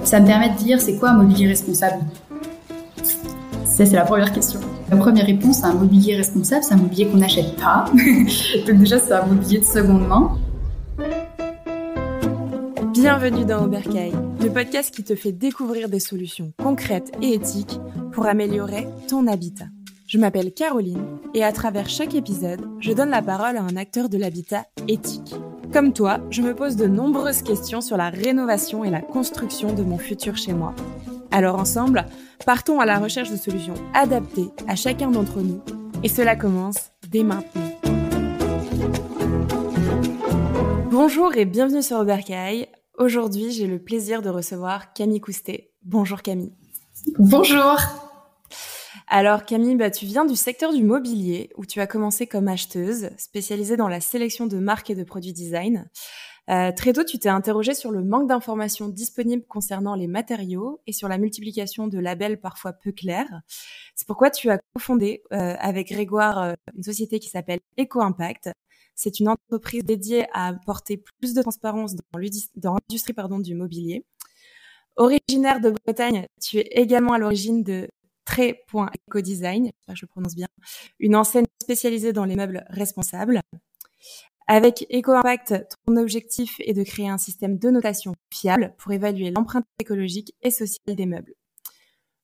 Ça me permet de dire c'est quoi un mobilier responsable. Ça, c'est la première question. La première réponse à un mobilier responsable, c'est un mobilier qu'on n'achète pas. Donc déjà, c'est un mobilier de seconde main. Bienvenue dans Oberkaï, le podcast qui te fait découvrir des solutions concrètes et éthiques pour améliorer ton habitat. Je m'appelle Caroline et à travers chaque épisode, je donne la parole à un acteur de l'habitat éthique. Comme toi, je me pose de nombreuses questions sur la rénovation et la construction de mon futur chez moi. Alors ensemble, partons à la recherche de solutions adaptées à chacun d'entre nous et cela commence dès maintenant. Bonjour et bienvenue sur Oberkaï. Aujourd'hui, j'ai le plaisir de recevoir Camille Coustet. Bonjour Camille. Bonjour. Alors Camille, tu viens du secteur du mobilier où tu as commencé comme acheteuse, spécialisée dans la sélection de marques et de produits design. Très tôt, tu t'es interrogée sur le manque d'informations disponibles concernant les matériaux et sur la multiplication de labels parfois peu clairs. C'est pourquoi tu as cofondé avec Grégoire une société qui s'appelle Eco-Impact. C'est une entreprise dédiée à apporter plus de transparence dans l'industrie du mobilier. Originaire de Bretagne, tu es également à l'origine de Trait.ecodesign, j'espère que je le prononce bien, une enseigne spécialisée dans les meubles responsables. Avec Eco-Impact, ton objectif est de créer un système de notation fiable pour évaluer l'empreinte écologique et sociale des meubles.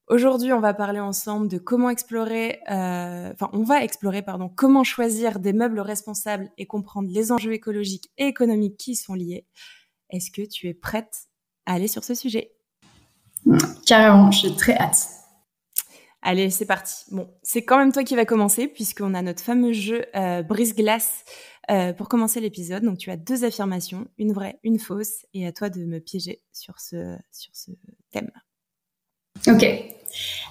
Aujourd'hui, on va parler ensemble de comment explorer comment choisir des meubles responsables et comprendre les enjeux écologiques et économiques qui y sont liés. Est-ce que tu es prête à aller sur ce sujet ? Carrément, j'ai très hâte. Allez, c'est parti. Bon, c'est quand même toi qui vas commencer puisqu'on a notre fameux jeu brise-glace pour commencer l'épisode. Donc, tu as 2 affirmations, une vraie, une fausse, et à toi de me piéger sur ce thème. Ok.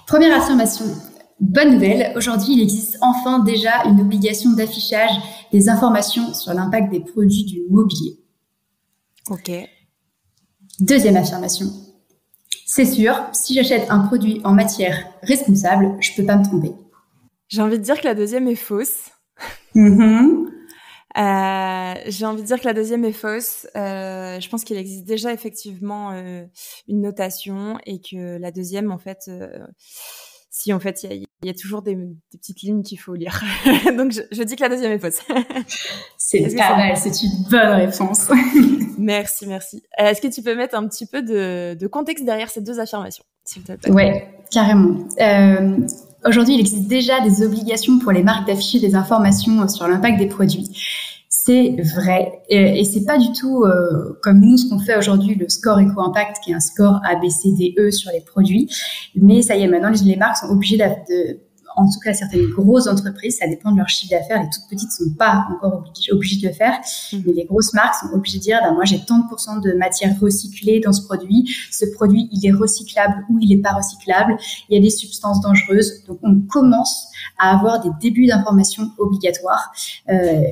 Première affirmation. Bonne nouvelle, aujourd'hui, il existe enfin déjà une obligation d'affichage des informations sur l'impact des produits du mobilier. Ok. Deuxième affirmation. C'est sûr, si j'achète un produit en matière responsable, je peux pas me tromper. J'ai envie de dire que la deuxième est fausse. J'ai envie de dire que la deuxième est fausse. Je pense qu'il existe déjà effectivement une notation et que la deuxième, en fait, il y a toujours des petites lignes qu'il faut lire. Donc, je dis que la deuxième est fausse. C'est pas mal, c'est une bonne réponse. Merci. Est-ce que tu peux mettre un petit peu de contexte derrière ces 2 affirmations, s'il te plaît ? Ouais, carrément. Aujourd'hui, il existe déjà des obligations pour les marques d'afficher des informations sur l'impact des produits. C'est vrai. Et c'est pas du tout comme nous, ce qu'on fait aujourd'hui, le score Eco-Impact, qui est un score A, B, C, D, E sur les produits. Mais ça y est, maintenant, les marques sont obligées en tout cas, certaines grosses entreprises, ça dépend de leur chiffre d'affaires. Les toutes petites sont pas encore obligées de le faire. Mais les grosses marques sont obligées de dire, moi, j'ai tant de % de matière recyclée dans ce produit. Ce produit, il est recyclable ou il est pas recyclable. Il y a des substances dangereuses. Donc, on commence à avoir des débuts d'informations obligatoires,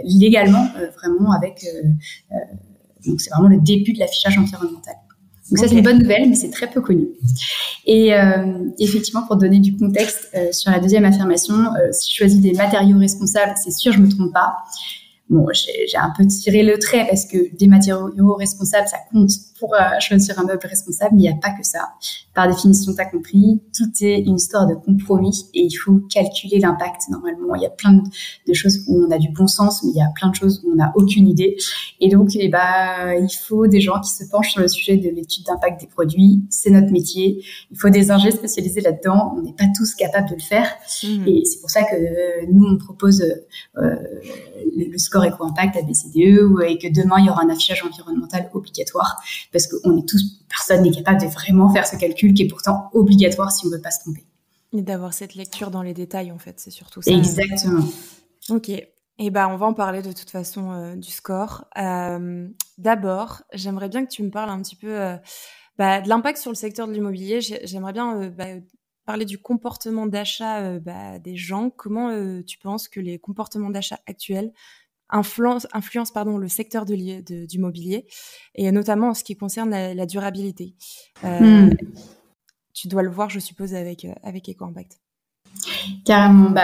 légalement, vraiment avec, donc c'est vraiment le début de l'affichage environnemental. Donc ça, c'est une bonne nouvelle, mais c'est très peu connu. Et effectivement, pour donner du contexte sur la deuxième affirmation, si je choisis des matériaux responsables, c'est sûr, je me trompe pas. Bon, j'ai un peu tiré le trait parce que des matériaux responsables, ça compte pour choisir un meuble responsable, mais il n'y a pas que ça. Par définition, tu as compris, tout est une histoire de compromis et il faut calculer l'impact. Normalement, il y a plein de choses où on a du bon sens, mais il y a plein de choses où on n'a aucune idée. Et donc, il faut des gens qui se penchent sur le sujet de l'étude d'impact des produits. C'est notre métier. Il faut des ingénieurs spécialisés là-dedans. On n'est pas tous capables de le faire. Et c'est pour ça que nous, on propose le score Eco-Impact ABCDE et que demain, il y aura un affichage environnemental obligatoire parce qu'on est tous, personne n'est capable de vraiment faire ce calcul qui est pourtant obligatoire si on ne veut pas se tromper. Et d'avoir cette lecture dans les détails, en fait, c'est surtout ça. Exactement. Ok. Et on va en parler de toute façon du score. D'abord, j'aimerais bien que tu me parles un petit peu de l'impact sur le secteur de l'immobilier. J'aimerais bien parler du comportement d'achat des gens. Comment tu penses que les comportements d'achat actuels influence le secteur du mobilier et notamment en ce qui concerne la durabilité. Tu dois le voir, je suppose, avec Eco-Impact. Carrément.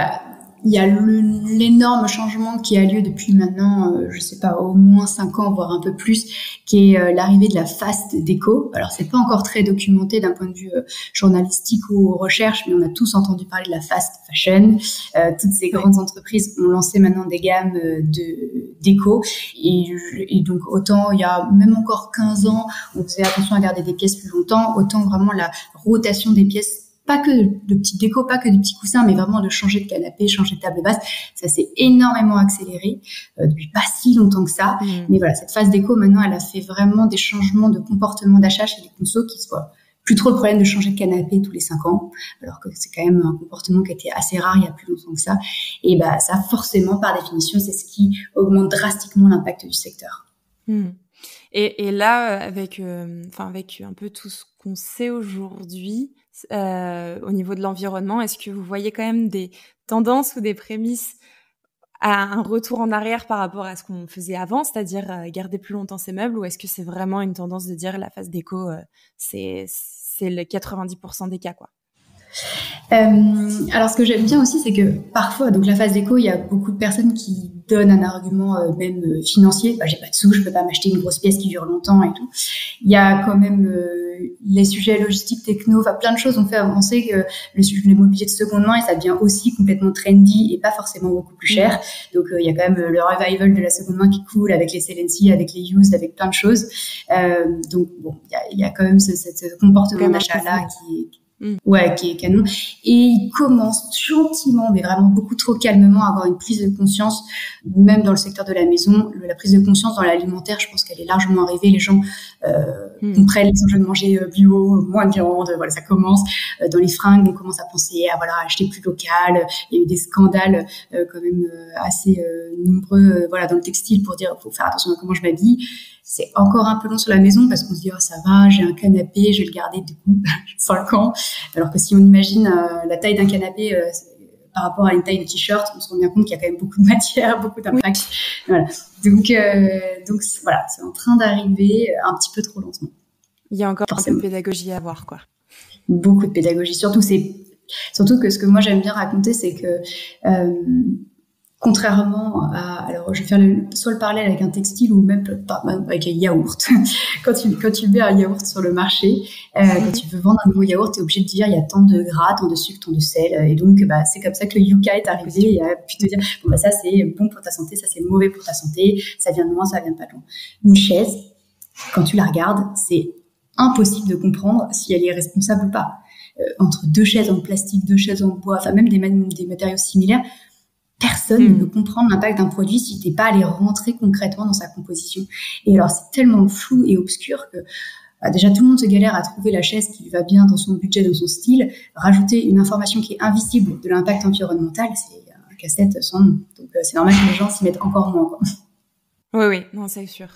il y a l'énorme changement qui a lieu depuis maintenant, je sais pas, au moins 5 ans, voire un peu plus, qui est l'arrivée de la fast déco. Alors, c'est pas encore très documenté d'un point de vue journalistique ou recherche, mais on a tous entendu parler de la fast fashion. Toutes ces grandes entreprises ont lancé maintenant des gammes de déco. Et donc, autant il y a même encore 15 ans, on faisait attention à garder des pièces plus longtemps, autant vraiment la rotation des pièces, pas que de petites décos, pas que de petits coussins, mais vraiment de changer de canapé, changer de table basse. Ça s'est énormément accéléré depuis pas si longtemps que ça. Mais voilà, cette phase déco, maintenant, elle a fait vraiment des changements de comportement d'achat chez les consos qui soient plus trop le problème de changer de canapé tous les 5 ans, alors que c'est quand même un comportement qui était assez rare il y a plus longtemps que ça. Et bah, ça, forcément, par définition, c'est ce qui augmente drastiquement l'impact du secteur. Et là, avec un peu tout ce qu'on sait aujourd'hui, au niveau de l'environnement, est-ce que vous voyez quand même des tendances ou des prémices à un retour en arrière par rapport à ce qu'on faisait avant, c'est-à-dire garder plus longtemps ses meubles, ou est-ce que c'est vraiment une tendance de dire la phase déco, c'est le 90% des cas, quoi? Alors, ce que j'aime bien aussi, c'est que parfois, donc la phase déco, il y a beaucoup de personnes qui donnent un argument même financier. Bah, j'ai pas de sous, je peux pas m'acheter une grosse pièce qui dure longtemps et tout. Il y a quand même les sujets logistiques, techno, enfin plein de choses ont fait avancer que le mobilier de seconde main, et ça devient aussi complètement trendy et pas forcément beaucoup plus cher. Donc il y a quand même le revival de la seconde main qui coule avec les Sell&See, avec les used, avec plein de choses. Donc bon, il y a quand même ce comportement d'achat là qui est canon. Et il commence gentiment, mais vraiment beaucoup trop calmement, à avoir une prise de conscience, même dans le secteur de la maison. La prise de conscience dans l'alimentaire, je pense qu'elle est largement arrivée. Les gens comprennent les enjeux de manger bio, moins de viande. Voilà, ça commence. Dans les fringues, on commence à penser à acheter plus local. Il y a eu des scandales quand même assez nombreux dans le textile pour dire faut faire attention à comment je m'habille. C'est encore un peu long sur la maison parce qu'on se dit ça va, j'ai un canapé, je vais le garder du coup 5 ans. Alors que si on imagine la taille d'un canapé par rapport à une taille de t-shirt, on se rend bien compte qu'il y a quand même beaucoup de matière, beaucoup d'impact. Voilà. Donc voilà, c'est en train d'arriver un petit peu trop lentement. Il y a encore un peu de pédagogie à avoir, quoi. Beaucoup de pédagogie. Surtout que ce que moi j'aime bien raconter, c'est que contrairement à, alors je vais faire soit le parallèle avec un textile ou même avec un yaourt. Quand tu mets un yaourt sur le marché, quand tu veux vendre un nouveau yaourt, tu es obligé de dire il y a tant de gras, tant de sucre, tant de sel. Et donc c'est comme ça que le Yuka est arrivé et a pu te dire ça c'est bon pour ta santé, ça c'est mauvais pour ta santé, ça vient de loin, ça vient de pas de loin. Une chaise, quand tu la regardes, c'est impossible de comprendre si elle est responsable ou pas. Entre 2 chaises en plastique, 2 chaises en bois, enfin même des matériaux similaires, personne ne peut comprendre l'impact d'un produit si t'es pas allé rentrer concrètement dans sa composition. Et alors, c'est tellement flou et obscur que déjà, tout le monde se galère à trouver la chaise qui va bien dans son budget, dans son style. Rajouter une information qui est invisible de l'impact environnemental, c'est un casse-tête sans nom. Donc, c'est normal que les gens s'y mettent encore moins, quoi. Oui, non, c'est sûr.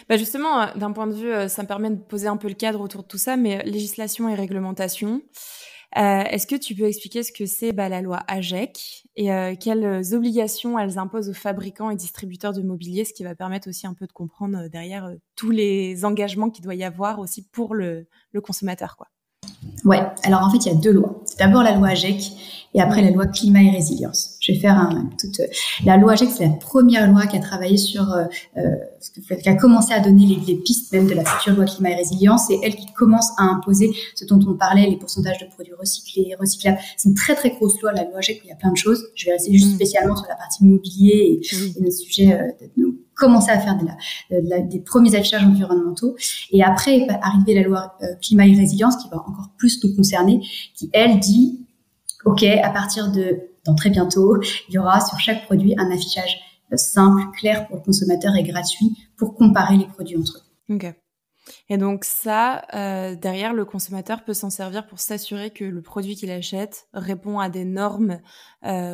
Bah justement, d'un point de vue, ça me permet de poser un peu le cadre autour de tout ça, mais législation et réglementation. Est-ce que tu peux expliquer ce que c'est la loi AGEC et quelles obligations elles imposent aux fabricants et distributeurs de mobilier, ce qui va permettre aussi un peu de comprendre derrière tous les engagements qu'il doit y avoir aussi pour le consommateur, quoi. Ouais, alors en fait, il y a 2 lois. C'est d'abord la loi AGEC et après la loi climat et résilience. Je vais faire la loi AGEC, c'est la première loi qui a travaillé sur, qui a commencé à donner les pistes même de la future loi climat et résilience. C'est elle qui commence à imposer ce dont on parlait, les pourcentages de produits recyclés, recyclables. C'est une très très grosse loi, la loi AGEC, où il y a plein de choses. Je vais rester juste spécialement sur la partie mobilier et notre sujet commencer à faire des premiers affichages environnementaux. Et après est arrivée la loi climat et résilience qui va encore plus nous concerner, qui elle dit OK, à partir dans très bientôt, il y aura sur chaque produit un affichage simple, clair pour le consommateur et gratuit pour comparer les produits entre eux. OK. Et donc ça, derrière, le consommateur peut s'en servir pour s'assurer que le produit qu'il achète répond à des normes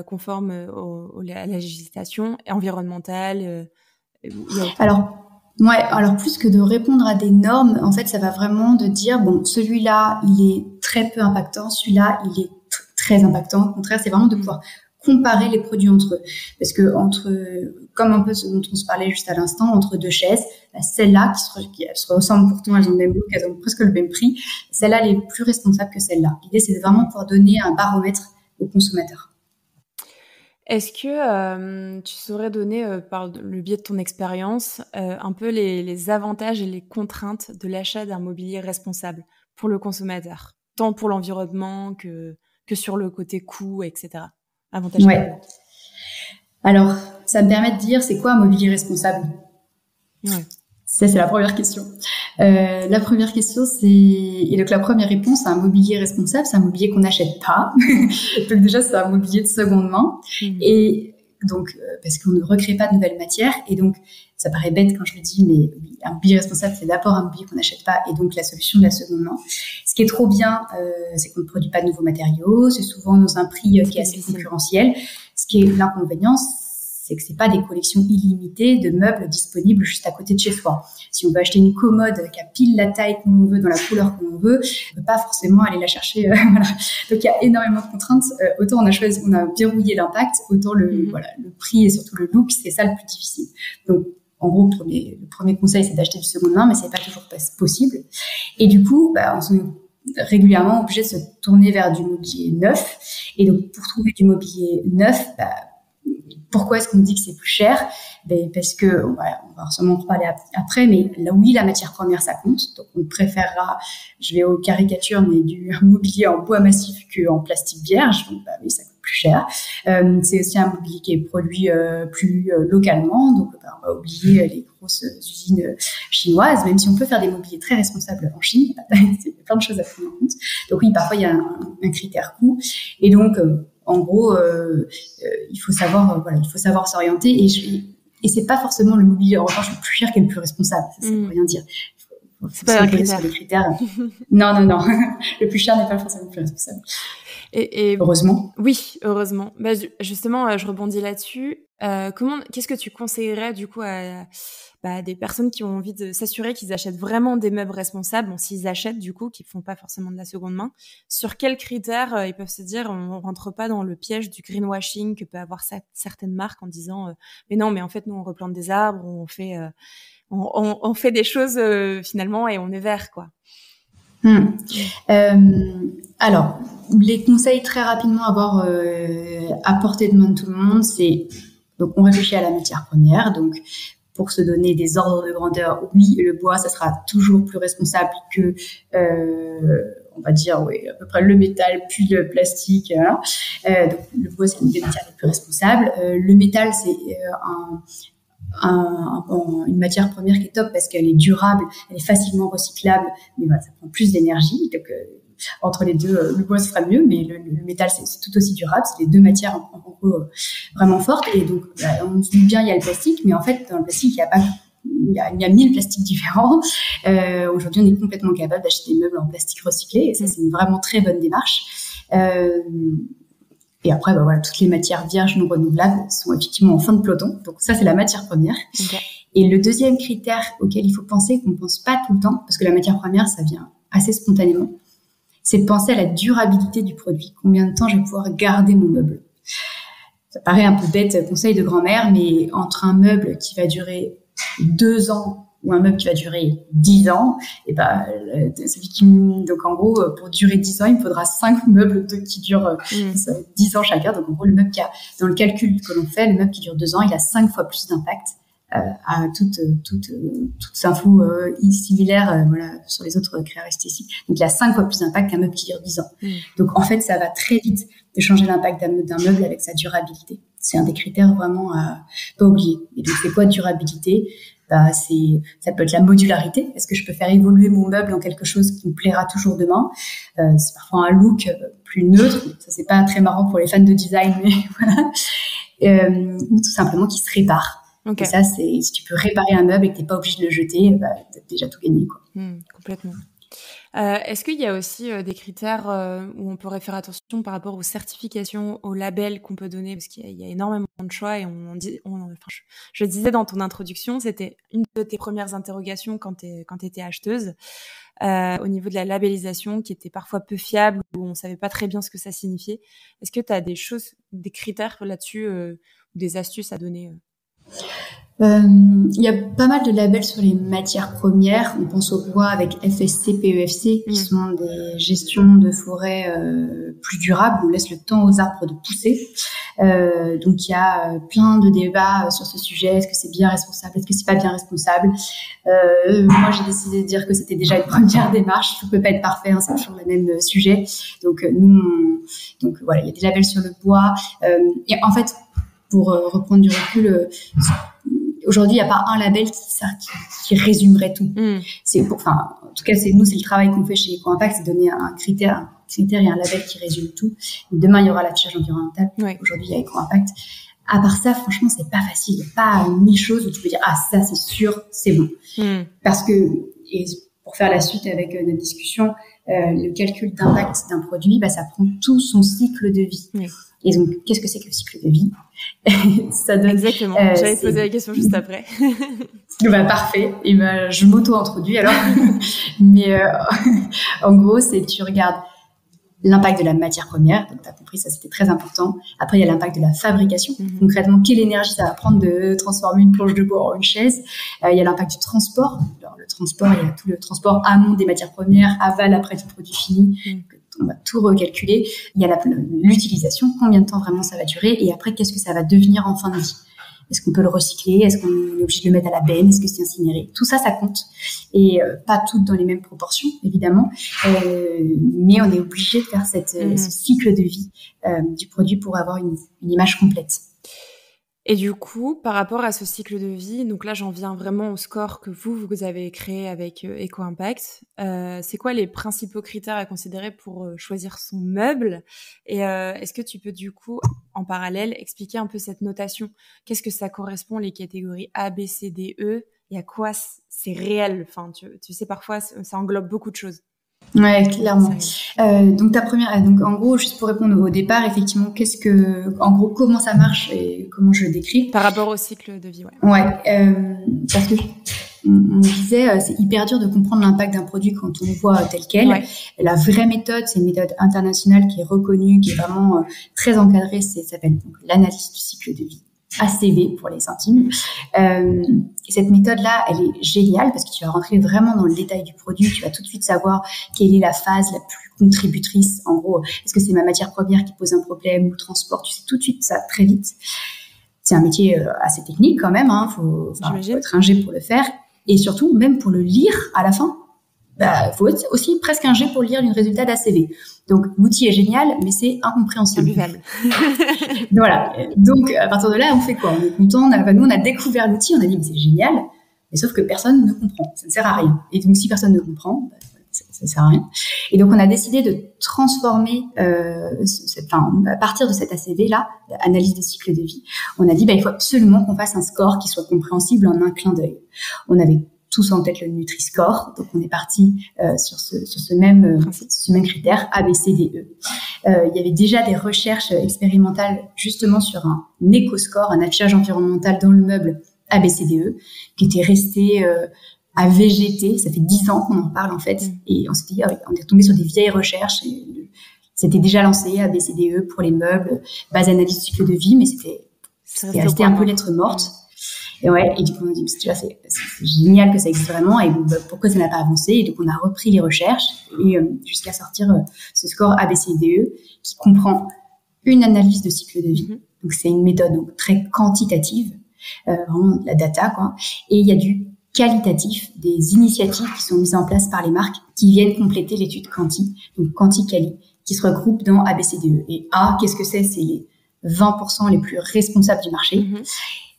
conformes à la législation environnementale. Alors plus que de répondre à des normes, en fait, ça va vraiment de dire celui-là, il est très peu impactant, celui-là, il est très impactant. Au contraire, c'est vraiment de pouvoir comparer les produits entre eux. Parce que comme un peu ce dont on se parlait juste à l'instant, entre 2 chaises, celle-là, qui se ressemblent pourtant, elles ont le même look, elles ont presque le même prix, celle-là, elle est plus responsable que celle-là. L'idée, c'est de vraiment pouvoir donner un baromètre aux consommateurs. Est-ce que tu saurais donner, par le biais de ton expérience, un peu les avantages et les contraintes de l'achat d'un mobilier responsable pour le consommateur, tant pour l'environnement que sur le côté coût, etc. Avantages et Ouais. inconvénients. Alors, ça me permet de dire, c'est quoi un mobilier responsable? Ouais. Ça, c'est la première question. La première question, et donc la première réponse, un mobilier responsable, c'est un mobilier qu'on n'achète pas. Donc déjà, c'est un mobilier de seconde main. Et donc, parce qu'on ne recrée pas de nouvelles matières. Et donc, ça paraît bête quand je le dis, mais un mobilier responsable, c'est d'abord un mobilier qu'on n'achète pas. Et donc, la solution de la seconde main. Ce qui est trop bien, c'est qu'on ne produit pas de nouveaux matériaux. C'est souvent dans un prix qui est assez concurrentiel. Ce qui est l'inconvénient, c'est que c'est pas des collections illimitées de meubles disponibles juste à côté de chez soi. Si on veut acheter une commode qui a pile la taille qu'on veut, dans la couleur qu'on veut, on peut pas forcément aller la chercher. Voilà. Donc il y a énormément de contraintes. Autant on a verrouillé l'impact, autant le prix et surtout le look, c'est ça le plus difficile. Donc en gros, le premier conseil, c'est d'acheter du seconde main, mais c'est pas toujours possible. Et du coup, on se régulièrement obligé de se tourner vers du mobilier neuf. Et donc pour trouver du mobilier neuf, pourquoi est-ce qu'on dit que c'est plus cher? Parce que, on va sûrement en reparler après, mais là, oui, la matière première, ça compte. Donc, on préférera, je vais aux caricatures, mais du mobilier en bois massif qu'en plastique vierge. Donc, oui, ça coûte plus cher. C'est aussi un mobilier qui est produit plus localement. Donc, on va oublier les grosses usines chinoises, même si on peut faire des mobiliers très responsables en Chine. Il y a plein de choses à prendre en compte. Donc, oui, parfois, il y a un critère coût. Et donc, en gros, il faut savoir s'orienter et c'est pas forcément le mobilier en revanche le plus cher qui est le plus responsable. Ça veut rien dire. C'est pas un critère. Sur les critères. Non. Le plus cher n'est pas forcément le plus responsable. Et heureusement. Oui, heureusement. Justement, je rebondis là-dessus. Qu'est-ce que tu conseillerais du coup à des personnes qui ont envie de s'assurer qu'ils achètent vraiment des meubles responsables, bon, s'ils achètent du coup, qui font pas forcément de la seconde main, sur quels critères ils peuvent se dire on rentre pas dans le piège du greenwashing que peut avoir certaines marques en disant mais non, mais en fait nous on replante des arbres, on fait des choses finalement et on est vert quoi. Alors, les conseils très rapidement à avoir à portée de main de tout le monde, c'est donc on réfléchit à la matière première. Donc, pour se donner des ordres de grandeur, oui, le bois, ça sera toujours plus responsable que, on va dire, oui, à peu près le métal puis le plastique. Donc, le bois, c'est une des matières les plus responsables. Le métal, c'est une matière première qui est top parce qu'elle est durable, elle est facilement recyclable, mais voilà, ça prend plus d'énergie. Donc, entre les deux, le bois se fera mieux, mais le métal, c'est tout aussi durable. C'est les deux matières en gros vraiment fortes. Et donc, on se dit bien, il y a le plastique, mais en fait, dans le plastique, il y a 1000 plastiques différents. Aujourd'hui, on est complètement capable d'acheter des meubles en plastique recyclé, et ça, c'est une vraiment très bonne démarche. Et après, toutes les matières vierges non renouvelables sont effectivement en fin de peloton. Donc ça, c'est la matière première. Okay. Et le deuxième critère auquel il faut penser, qu'on ne pense pas tout le temps, parce que la matière première, ça vient assez spontanément, c'est de penser à la durabilité du produit. Combien de temps je vais pouvoir garder mon meuble? Ça paraît un peu bête, conseil de grand-mère, mais entre un meuble qui va durer 2 ans ou un meuble qui va durer 10 ans, et donc en gros, pour durer 10 ans, il me faudra 5 meubles qui durent 10 ans chacun. Donc en gros, le meuble dans le calcul que l'on fait, le meuble qui dure 2 ans, il a 5 fois plus d'impact à toute info similaire sur les autres caractéristiques. Donc il a 5 fois plus d'impact qu'un meuble qui dure 10 ans. Donc en fait, ça va très vite de changer l'impact d'un meuble avec sa durabilité. C'est un des critères vraiment à pas oublier. Et donc c'est quoi durabilité? Ça peut être la modularité. Est-ce que je peux faire évoluer mon meuble en quelque chose qui me plaira toujours demain? C'est parfois un look plus neutre. Ça, c'est pas très marrant pour les fans de design, mais voilà. Ou tout simplement qui se répare. Okay. Et ça, si tu peux réparer un meuble et que t'es pas obligé de le jeter, t'as déjà tout gagné, quoi. Complètement. Est-ce qu'il y a aussi des critères où on pourrait faire attention par rapport aux certifications, aux labels qu'on peut donner? Parce qu'il y a énormément de choix et je disais dans ton introduction, c'était une de tes premières interrogations quand t'étais acheteuse, au niveau de la labellisation qui était parfois peu fiable, où on savait pas très bien ce que ça signifiait. Est-ce que tu as des critères là-dessus, ou des astuces à donner? Il y a pas mal de labels sur les matières premières. On pense au bois avec FSC, PEFC, qui sont des gestions de forêt plus durables. On laisse le temps aux arbres de pousser. Donc il y a plein de débats sur ce sujet. Est-ce que c'est bien responsable? Est-ce que c'est pas bien responsable? Moi, j'ai décidé de dire que c'était déjà une première démarche. Tout peut pas être parfait, c'est toujours le même sujet. Donc donc voilà, il y a des labels sur le bois. Et en fait, pour reprendre du recul, aujourd'hui, il n'y a pas un label qui résumerait tout. En tout cas, c'est le travail qu'on fait chez EcoImpact, c'est donner un critère et un label qui résume tout. Et demain, il y aura l'affichage environnemental. Ouais. Aujourd'hui, il y a EcoImpact. À part ça, franchement, c'est pas facile. Il n'y a pas 1000 choses où tu peux dire, ça, c'est sûr, c'est bon. Parce que, et pour faire la suite avec notre discussion, le calcul d'impact d'un produit, ça prend tout son cycle de vie. Oui. Et donc, qu'est-ce que c'est que le cycle de vie? Ça donne. Exactement. J'allais te poser la question juste après. Parfait. Et je m'auto-introduis alors. Mais en gros, c'est que tu regardes l'impact de la matière première. Donc, tu as compris, ça, c'était très important. Après, il y a l'impact de la fabrication. Concrètement, quelle énergie ça va prendre de transformer une planche de bois en une chaise. Il y a l'impact du transport. Alors, le transport, il y a tout le transport amont des matières premières, aval après du produit fini. On va tout recalculer. Il y a l'utilisation, combien de temps vraiment ça va durer, et après, qu'est-ce que ça va devenir en fin de vie? Est-ce qu'on peut le recycler? Est-ce qu'on est obligé de le mettre à la benne? Est-ce que c'est incinéré? Tout ça, ça compte. Et pas toutes dans les mêmes proportions, évidemment, mais on est obligé de faire ce cycle de vie du produit pour avoir une image complète. Et du coup, par rapport à ce cycle de vie, donc là, j'en viens vraiment au score que vous avez créé avec EcoImpact. C'est quoi les principaux critères à considérer pour choisir son meuble? Et est-ce que tu peux du coup, en parallèle, expliquer un peu cette notation? Qu'est-ce que ça correspond, les catégories A, B, C, D, E? Et à quoi c'est réel? Enfin, tu sais, parfois, ça englobe beaucoup de choses. Ouais, clairement. Donc ta première, donc en gros, juste pour répondre au départ, effectivement, comment ça marche et comment je le décris par rapport au cycle de vie. Parce que on disait, c'est hyper dur de comprendre l'impact d'un produit quand on le voit tel quel. Ouais. La vraie méthode, c'est une méthode internationale qui est reconnue, qui est vraiment très encadrée. Ça s'appelle donc l'analyse du cycle de vie. ACV pour les intimes. Et cette méthode-là, elle est géniale parce que tu vas rentrer vraiment dans le détail du produit. Tu vas tout de suite savoir quelle est la phase la plus contributrice. En gros, est-ce que c'est ma matière première qui pose un problème ou le transport? Tu sais tout de suite ça très vite. C'est un métier assez technique quand même. Faut être ingé pour le faire. Et surtout, même pour le lire à la fin, faut être aussi presque ingé pour lire le résultat d'ACV. Donc, l'outil est génial, mais c'est incompréhensible. Voilà. Donc, à partir de là, on fait quoi? On est content. Nous, on a découvert l'outil. On a dit, mais c'est génial. Mais sauf que personne ne comprend. Ça ne sert à rien. Et donc, si personne ne comprend, ça ne sert à rien. Et donc, on a décidé de transformer, à partir de cet ACV-là, analyse des cycles de vie, on a dit, il faut absolument qu'on fasse un score qui soit compréhensible en un clin d'œil. On avait tous en tête le Nutri-Score, donc on est parti sur ce même critère A, B, C, D, E. Il y avait déjà des recherches expérimentales justement sur un éco-score, un affichage environnemental dans le meuble A, B, C, D, E, qui était resté à végéter. Ça fait 10 ans qu'on en parle en fait, et on s'est dit, on est tombé sur des vieilles recherches. C'était déjà lancé A, B, C, D, E pour les meubles, base analyse du cycle de vie, mais c'était resté un peu lettre morte. Et du coup, on a dit, c'est génial que ça existe vraiment, et pourquoi ça n'a pas avancé? Et donc, on a repris les recherches, et jusqu'à sortir ce score ABCDE, qui comprend une analyse de cycle de vie. Donc, c'est une méthode très quantitative, vraiment de la data, quoi. Et il y a du qualitatif, des initiatives qui sont mises en place par les marques, qui viennent compléter l'étude Quanti, donc Quanti-Quali, qui se regroupent dans ABCDE. Et A, qu'est-ce que c'est? C'est les 20% les plus responsables du marché.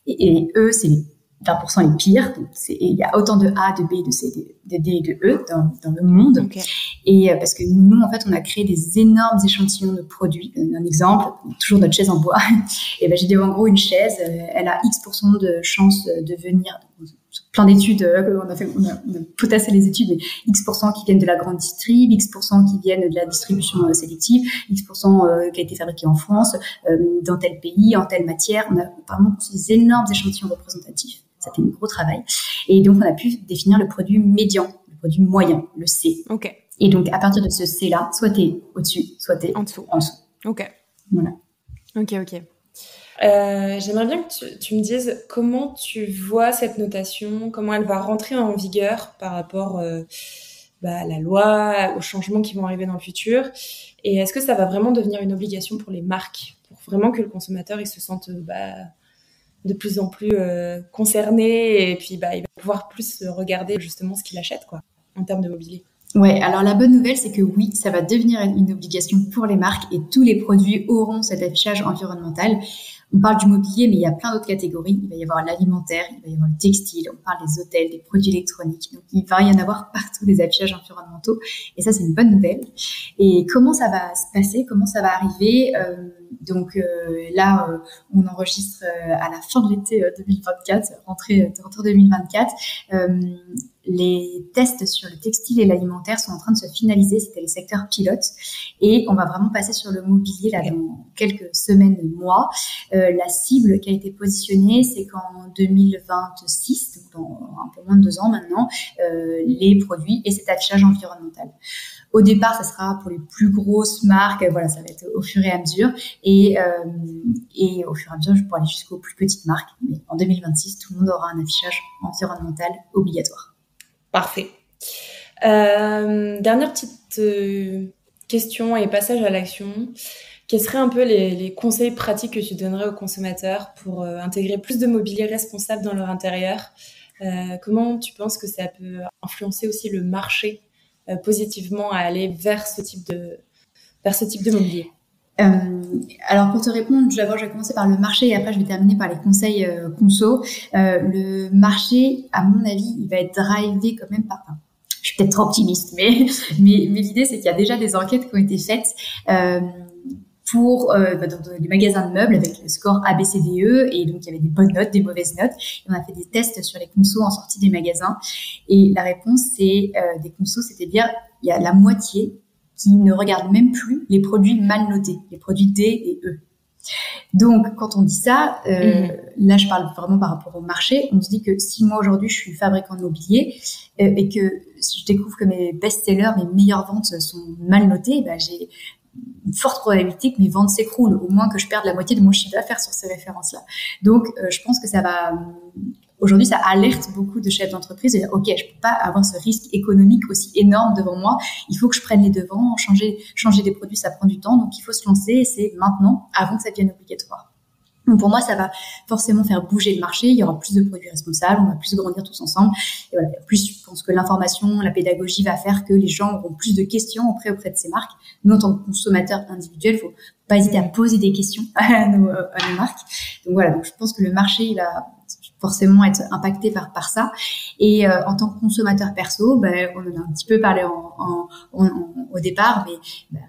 Et eux, c'est les 20% les pires. Donc, il y a autant de A, de B, de C, de D et de E dans le monde. Okay. Et parce que nous, en fait, on a créé des énormes échantillons de produits. Un exemple, toujours notre chaise en bois. Et j'ai dit, en gros, une chaise, elle a X% de chances de venir. Plein d'études, on a potassé les études, mais X% qui viennent de la grande distrib, X% qui viennent de la distribution sélective, X% qui a été fabriqué en France, dans tel pays, en telle matière. On a vraiment ces énormes échantillons représentatifs. Ça fait un gros travail. Et donc, on a pu définir le produit médian, le produit moyen, le C. Okay. Et donc, à partir de ce C-là, soit t'es au-dessus, soit t'es en dessous. En dessous. Ok. Voilà. Ok. J'aimerais bien que tu me dises comment tu vois cette notation, comment elle va rentrer en vigueur par rapport à la loi, aux changements qui vont arriver dans le futur. Et est-ce que ça va vraiment devenir une obligation pour les marques, pour vraiment que le consommateur il se sente de plus en plus concerné et puis il va pouvoir plus regarder justement ce qu'il achète quoi, en termes de mobilier. Ouais, alors la bonne nouvelle, c'est que oui, ça va devenir une obligation pour les marques et tous les produits auront cet affichage environnemental. On parle du mobilier, mais il y a plein d'autres catégories. Il va y avoir l'alimentaire, il va y avoir le textile, on parle des hôtels, des produits électroniques. Donc, il va y en avoir partout des affichages environnementaux. Et ça, c'est une bonne nouvelle. Et comment ça va se passer? Comment ça va arriver? Là, on enregistre à la fin de l'été 2024, rentrée 2024. Les tests sur le textile et l'alimentaire sont en train de se finaliser. C'était les secteurs pilotes. Et on va vraiment passer sur le mobilier là dans quelques semaines, mois. La cible qui a été positionnée, c'est qu'en 2026, donc dans un peu moins de 2 ans maintenant, les produits et cet affichage environnemental. Au départ, ça sera pour les plus grosses marques. Voilà, ça va être au fur et à mesure. Et au fur et à mesure, je pourrai aller jusqu'aux plus petites marques. Mais en 2026, tout le monde aura un affichage environnemental obligatoire. Parfait. Dernière petite question et passage à l'action. Quels seraient un peu les conseils pratiques que tu donnerais aux consommateurs pour intégrer plus de mobilier responsable dans leur intérieur? Comment tu penses que ça peut influencer aussi le marché positivement à aller vers ce type de mobilier? Alors pour te répondre, d'abord je vais commencer par le marché et après je vais terminer par les conseils conso. Le marché, à mon avis, il va être drivé quand même par... Je suis peut-être trop optimiste, mais l'idée c'est qu'il y a déjà des enquêtes qui ont été faites dans des magasins de meubles avec le score ABCDE et donc il y avait des bonnes notes, des mauvaises notes. Et on a fait des tests sur les consos en sortie des magasins et la réponse c'est des consos, c'est-à-dire il y a la moitié qui ne regardent même plus les produits mal notés, les produits D et E. Donc, quand on dit ça, là, je parle vraiment par rapport au marché. On se dit que si moi, aujourd'hui, je suis fabricant de mobilier et que je découvre que mes best-sellers, mes meilleures ventes sont mal notées, j'ai une forte probabilité que mes ventes s'écroulent, au moins que je perde la moitié de mon chiffre d'affaires sur ces références-là. Donc, je pense que ça va... Aujourd'hui, ça alerte beaucoup de chefs d'entreprise de dire « Ok, je peux pas avoir ce risque économique aussi énorme devant moi. Il faut que je prenne les devants. Changer des produits, ça prend du temps. Donc, il faut se lancer et c'est maintenant, avant que ça devienne obligatoire. » Donc, pour moi, ça va forcément faire bouger le marché. Il y aura plus de produits responsables. On va plus grandir tous ensemble. Et voilà. Plus, je pense que l'information, la pédagogie va faire que les gens auront plus de questions auprès de ces marques. Nous, en tant que consommateurs individuels, il faut pas hésiter à poser des questions à nos marques. Donc, voilà. Donc, je pense que le marché, il va forcément être impacté par ça. Et en tant que consommateur perso, on en a un petit peu parlé au départ, mais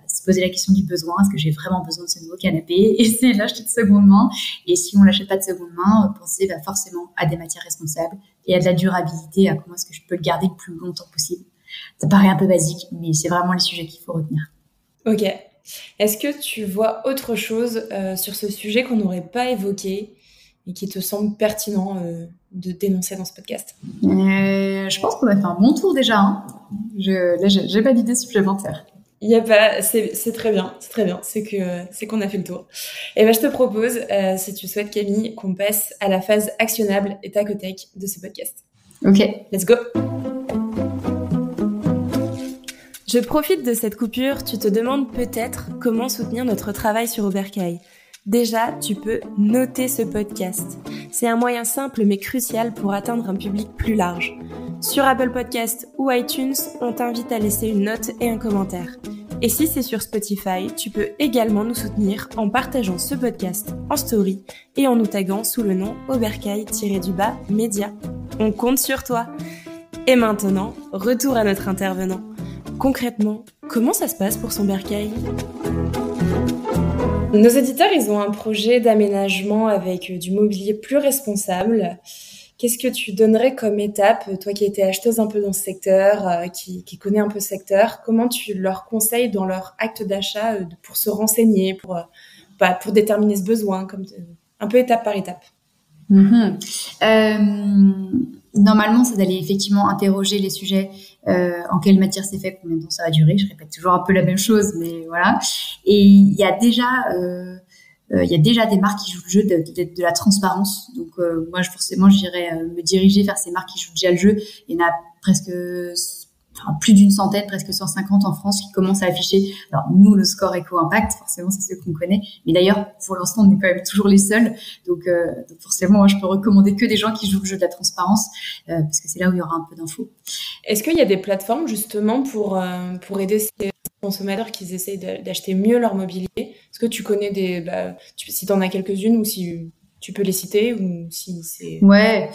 se poser la question du besoin. Est-ce que j'ai vraiment besoin de ce nouveau canapé? Et c'est l'acheter de seconde main. Et si on l'achète pas de seconde main, pensez forcément à des matières responsables et à de la durabilité, à comment est-ce que je peux le garder le plus longtemps possible. Ça paraît un peu basique, mais c'est vraiment les sujets qu'il faut retenir. Ok. Est-ce que tu vois autre chose sur ce sujet qu'on n'aurait pas évoqué et qui te semble pertinent de dénoncer dans ce podcast? Je pense qu'on a fait un bon tour déjà. Hein. Là, j'ai pas d'idée supplémentaire. Il y a pas, c'est très bien, c'est qu'on a fait le tour. Et je te propose, si tu souhaites Camille, qu'on passe à la phase actionnable et tac au tac de ce podcast. Ok. Let's go. Je profite de cette coupure, tu te demandes peut-être comment soutenir notre travail sur Oberkaï. Déjà, tu peux noter ce podcast. C'est un moyen simple mais crucial pour atteindre un public plus large. Sur Apple Podcasts ou iTunes, on t'invite à laisser une note et un commentaire. Et si c'est sur Spotify, tu peux également nous soutenir en partageant ce podcast en story et en nous taguant sous le nom Oberkaï-Média. On compte sur toi. Et maintenant, retour à notre intervenant. Concrètement, comment ça se passe pour son Bercail ? Nos éditeurs, ils ont un projet d'aménagement avec du mobilier plus responsable. Qu'est-ce que tu donnerais comme étape, toi qui as été acheteuse un peu dans ce secteur, qui connaît un peu ce secteur, comment tu leur conseilles dans leur acte d'achat pour se renseigner, pour déterminer ce besoin, un peu étape par étape? Normalement, c'est d'aller effectivement interroger les sujets, en quelle matière c'est fait, combien de temps ça va durer. Je répète toujours un peu la même chose, mais voilà. Et il y a déjà il y a déjà des marques qui jouent le jeu de la transparence. Donc moi, forcément, j'irais me diriger vers ces marques qui jouent déjà le jeu. Il y en a presque plus d'une centaine, presque 150 en France qui commencent à afficher. Alors nous, le score Éco-Impact, forcément, c'est ceux qu'on connaît. Mais d'ailleurs, pour l'instant, on est quand même toujours les seuls. Donc forcément, moi, je peux recommander que des gens qui jouent le jeu de la transparence parce que c'est là où il y aura un peu d'infos. Est-ce qu'il y a des plateformes justement pour aider ces consommateurs qui essayent d'acheter mieux leur mobilier? Est-ce que tu connais si tu en as quelques-unes ou si tu peux les citer ou si c'est... Ouais.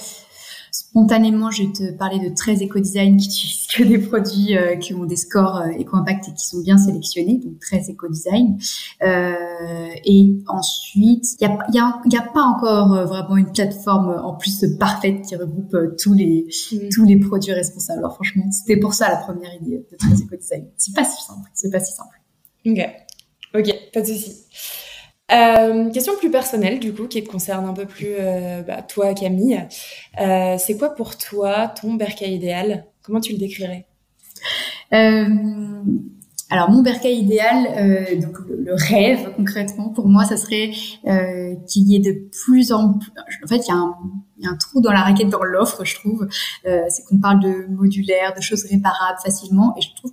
Spontanément, je vais te parler de 13 Eco-Design qui utilisent que des produits qui ont des scores Éco-Impact et qui sont bien sélectionnés, donc 13 Eco-Design. Et ensuite, il y a pas encore vraiment une plateforme en plus parfaite qui regroupe tous les produits responsables. Alors franchement, c'était pour ça la première idée de 13 Eco-Design. C'est pas si simple. Ok, pas de souci. Question plus personnelle du coup qui te concerne un peu plus toi Camille. C'est quoi pour toi ton bercail idéal? Comment tu le décrirais? Alors mon bercail idéal, donc le rêve concrètement pour moi, ça serait qu'il y ait de plus en plus. En fait, il y a un trou dans la raquette dans l'offre, je trouve. C'est qu'on parle de modulaire, de choses réparables facilement, et je trouve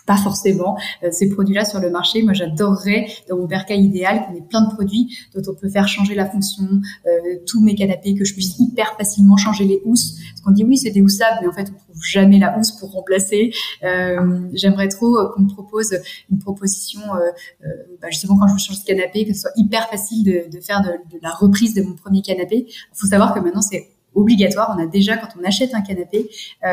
pas forcément ces produits-là sur le marché. Moi, j'adorerais, dans mon bercail idéal, qu'on ait plein de produits dont on peut faire changer la fonction, tous mes canapés, que je puisse hyper facilement changer les housses. Parce qu'on dit oui, c'est des houssables, mais en fait, on trouve jamais la housse pour remplacer. J'aimerais trop qu'on me propose une proposition, justement, quand je change de canapé, que ce soit hyper facile de faire de la reprise de mon premier canapé. Il faut savoir que maintenant, c'est obligatoire. On a déjà, quand on achète un canapé, on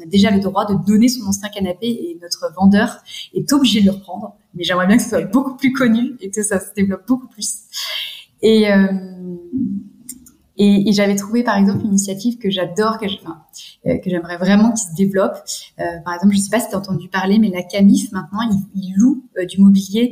a déjà le droit de donner son ancien canapé et notre vendeur est obligé de le reprendre. Mais j'aimerais bien que ce soit beaucoup plus connu et que ça se développe beaucoup plus. Et j'avais trouvé, par exemple, une initiative que j'adore, que j'aimerais vraiment qu'il se développe. Par exemple, je sais pas si tu as entendu parler, mais la Camif, maintenant, ils louent du mobilier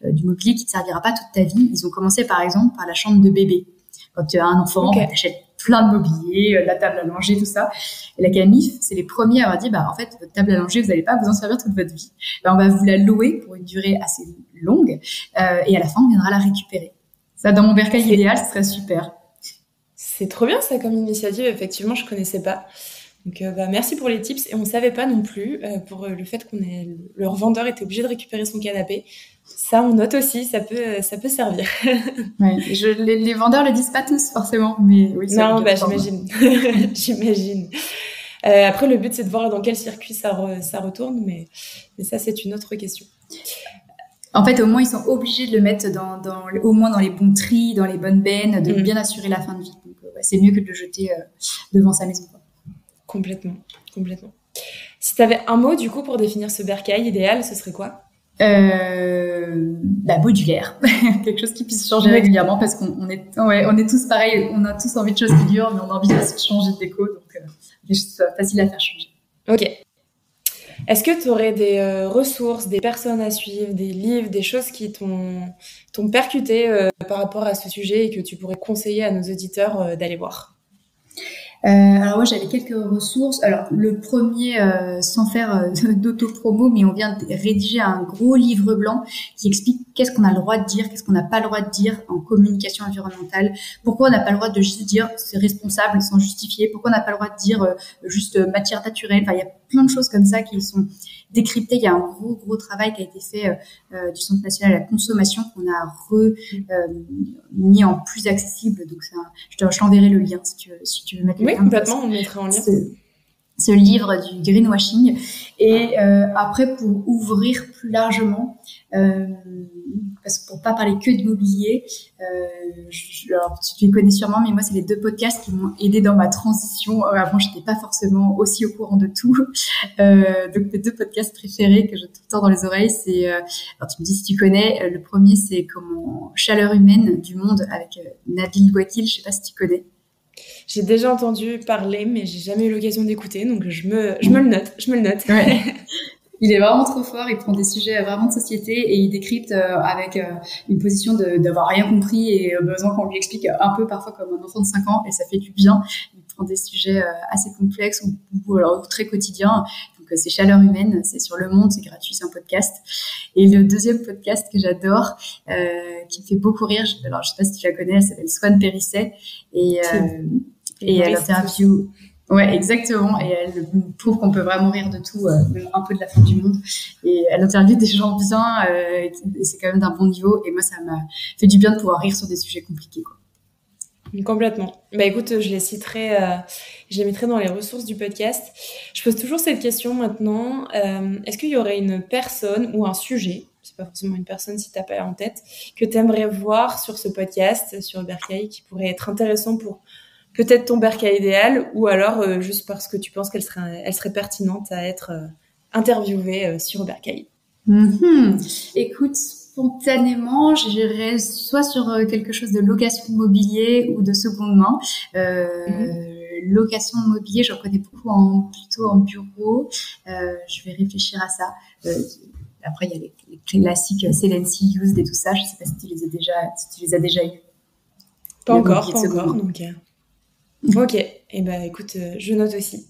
du mobilier qui te servira pas toute ta vie. Ils ont commencé, par exemple, par la chambre de bébé. Quand tu as un enfant, t'achètes plein de mobilier, la table à langer, tout ça. Et la Camif, c'est les premiers à avoir dit, en fait, votre table à langer, vous n'allez pas vous en servir toute votre vie. On va vous la louer pour une durée assez longue, et à la fin, on viendra la récupérer. Ça, dans mon bercail idéal, ce serait super. C'est trop bien, ça, comme initiative. Effectivement, je connaissais pas. Donc, merci pour les tips. Et on savait pas non plus pour le fait le revendeur était obligé de récupérer son canapé. Ça, on note aussi, ça peut servir. Ouais, les vendeurs le disent pas tous forcément, mais oui. Non, j'imagine. J'imagine. Après, le but, c'est de voir dans quel circuit ça retourne, mais ça, c'est une autre question. En fait, au moins, ils sont obligés de le mettre au moins dans les bons tris, dans les bonnes bennes, de bien assurer la fin de vie. Donc, c'est mieux que de le jeter devant sa maison. Complètement. Si tu avais un mot, du coup, pour définir ce bercail idéal, ce serait quoi? Modulaire. Quelque chose qui puisse changer régulièrement parce qu'on est tous pareils, on a tous envie de choses qui durent, mais on a envie de changer de déco, donc des choses faciles à faire changer. Ok. Est-ce que tu aurais des ressources, des personnes à suivre, des livres, des choses qui t'ont percuté par rapport à ce sujet et que tu pourrais conseiller à nos auditeurs d'aller voir? Alors moi j'avais quelques ressources. Alors le premier, sans faire d'auto-promo, mais on vient de rédiger un gros livre blanc qui explique qu'est-ce qu'on a le droit de dire, qu'est-ce qu'on n'a pas le droit de dire en communication environnementale, pourquoi on n'a pas le droit de juste dire c'est responsable sans justifier, pourquoi on n'a pas le droit de dire juste matière naturelle. Enfin il y a plein de choses comme ça qui sont décryptées. Il y a un gros travail qui a été fait du Centre national à la consommation qu'on a mis en plus accessible. Donc je t'enverrai le lien si tu veux mettre le lien. Oui, complètement, on le mettra en lien. Ce livre du greenwashing. Et après, pour ouvrir plus largement, parce que pour pas parler que de mobilier, alors tu les connais sûrement, mais moi c'est les 2 podcasts qui m'ont aidé dans ma transition. Avant, j'étais pas forcément aussi au courant de tout. Donc mes 2 podcasts préférés que j'ai tout le temps dans les oreilles, c'est, alors tu me dis si tu connais, le premier c'est comment Chaleur humaine du monde avec Nabil Gouakil, je sais pas si tu connais. J'ai déjà entendu parler, mais j'ai jamais eu l'occasion d'écouter, donc je me le note. Ouais. Il est vraiment trop fort, il prend des sujets vraiment de société et il décrypte avec une position d'avoir rien compris et besoin qu'on lui explique un peu parfois comme un enfant de 5 ans et ça fait du bien. Il prend des sujets assez complexes ou alors très quotidiens. Donc Donc c'est Chaleur Humaine, c'est sur Le Monde, c'est gratuit, c'est un podcast. Et le deuxième podcast que j'adore, qui me fait beaucoup rire, alors je sais pas si tu la connais, elle s'appelle Swan Périsset, et elle interview. Ouais, exactement. Et elle prouve qu'on peut vraiment rire de tout, même un peu de la fin du monde. Et elle interviewe des gens bien, et c'est quand même d'un bon niveau. Et moi, ça m'a fait du bien de pouvoir rire sur des sujets compliqués, quoi. Complètement. Bah écoute, je les mettrai dans les ressources du podcast. Je pose toujours cette question maintenant. Est-ce qu'il y aurait une personne ou un sujet, c'est pas forcément une personne si t'as pas en tête, que t'aimerais voir sur ce podcast, sur Bercail, qui pourrait être intéressant pour peut-être ton Bercail idéal, ou alors juste parce que tu penses elle serait pertinente à être interviewée sur Bercail? Écoute, spontanément, j'irais soit sur quelque chose de location de mobilier ou de seconde main. Location de mobilier, j'en connais beaucoup plutôt en bureau. Je vais réfléchir à ça. Après, il y a les classiques Celency, Used et tout ça. Je sais pas si tu les as déjà eu. Pas encore. Donc, ok. Et ben, écoute, je note aussi.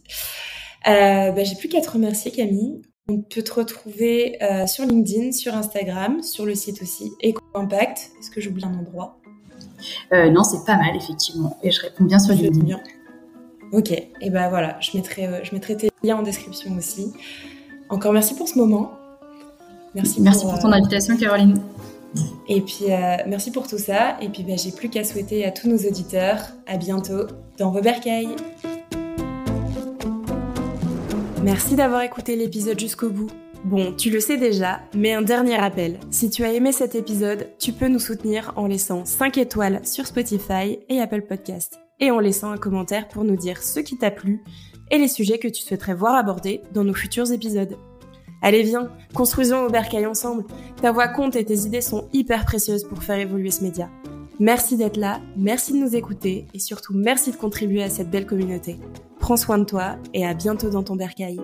J'ai plus qu'à te remercier, Camille. On peut te retrouver sur LinkedIn, sur Instagram, sur le site aussi, Eco-Impact. Est-ce que j'oublie un endroit? Non, c'est pas mal, effectivement. Et je réponds bien sur LinkedIn. Bien. Ok, et ben voilà, je mettrai tes liens en description aussi. Encore merci pour ce moment. Merci pour ton invitation, Caroline. Et puis, merci pour tout ça. Et puis, j'ai plus qu'à souhaiter à tous nos auditeurs à bientôt dans vos bercails. Merci d'avoir écouté l'épisode jusqu'au bout. Bon, tu le sais déjà, mais un dernier rappel. Si tu as aimé cet épisode, tu peux nous soutenir en laissant 5 étoiles sur Spotify et Apple Podcast. Et en laissant un commentaire pour nous dire ce qui t'a plu et les sujets que tu souhaiterais voir abordés dans nos futurs épisodes. Allez, viens, construisons au bercail ensemble. Ta voix compte et tes idées sont hyper précieuses pour faire évoluer ce média. Merci d'être là, merci de nous écouter et surtout merci de contribuer à cette belle communauté. Prends soin de toi et à bientôt dans ton bercail.